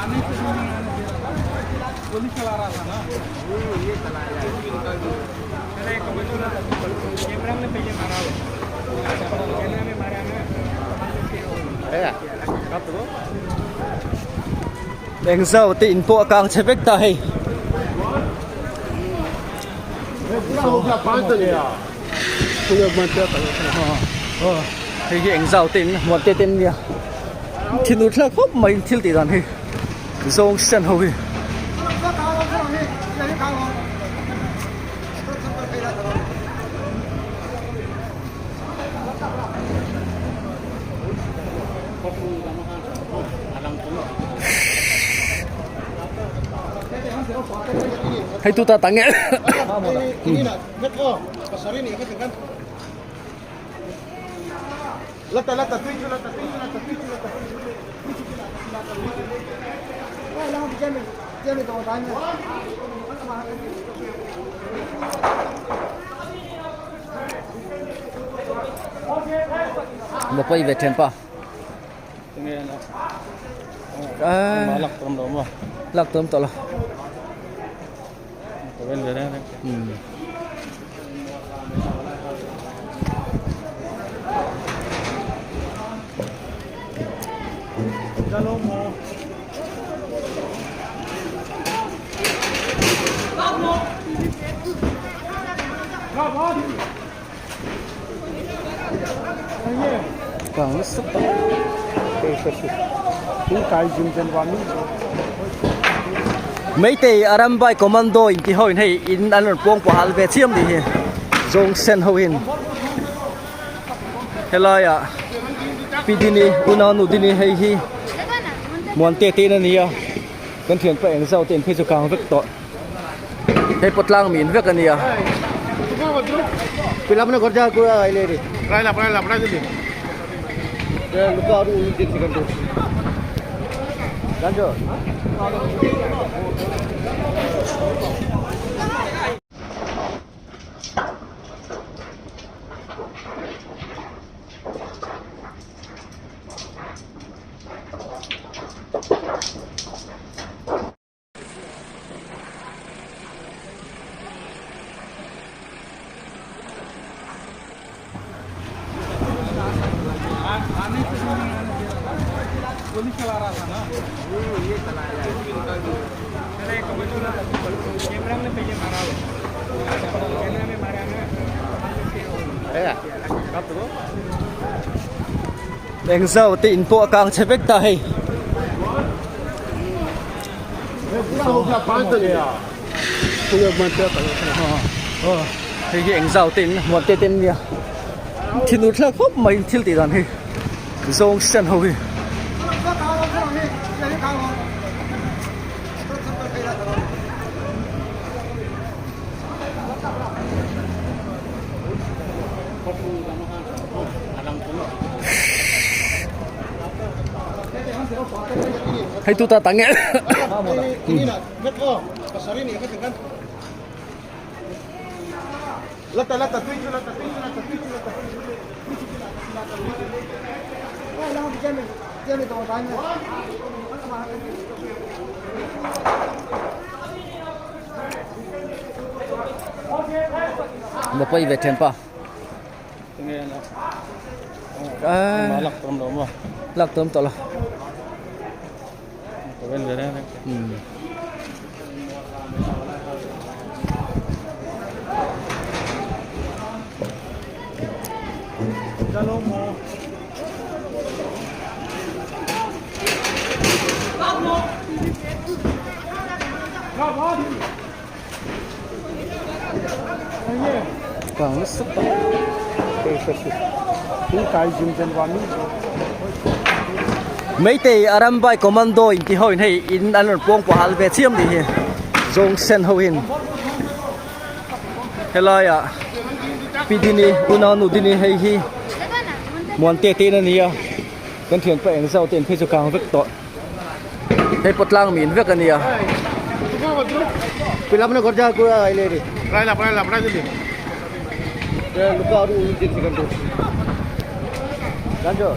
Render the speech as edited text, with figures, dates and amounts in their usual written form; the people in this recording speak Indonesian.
आने से पुलिस चला रहा था ना। ये चला रहा है कैमरा में पहले मारा हो कैमरा में मारा ना कब तो Đang dâu tịnh bộ càng chế bếch tay thì hiện dâu tịnh một tê tên nha thì nút là khóc mấy thiếu tỷ đoàn thì dông sân hồi hay tu ta tanya ini nak betul pasar ini kan lata tujuh lang jangan tahu tanya một quay về trên pa nghe là lắc tôm đồ mà lạc tôm to là bên dưới đây càng sức to mấy tỷ aram bay commando in ki hoi nei in an pong po hal ve chiam đi zong sen ho in helaya pidini una nu dini hei hi mon te te na nia kan thian pa eng zau ten phe chu kang vek to hei potlang min vek ania film na kerja aku ai le di pernah jadi luka aduh ujit sekan tu lanjut आने से पुलिस चला रहा था ना। ये चला रहा है कैमरा में पहले मारा हो कैमरा में मारा ना कब तो đang dâu tịnh bộ càng chế bếch tay thì hiện dâu tịnh một tê tên nha thì nút là khóc mấy thiếu tỷ đoàn thì dông sân hồi hay tu ta tanya ini nak betul pasar ini kan lata tujuh lang jangan tahu tanya một quay về trên pa nghe là lắc tôm đồ mà lạc tôm to là bên dưới đây càng sức to mấy tỷ aram bay commando in ki hoi nei in an pong po hal ve chiam đi zong sen ho in helaya pidini una nu dini hei hi mon te te na nia kan thian pa eng zau ten phe chu kang vek to hei potlang min vek ania film na kerja aku ai le di pernah jadi luka aduh ujit sekan tu lanjut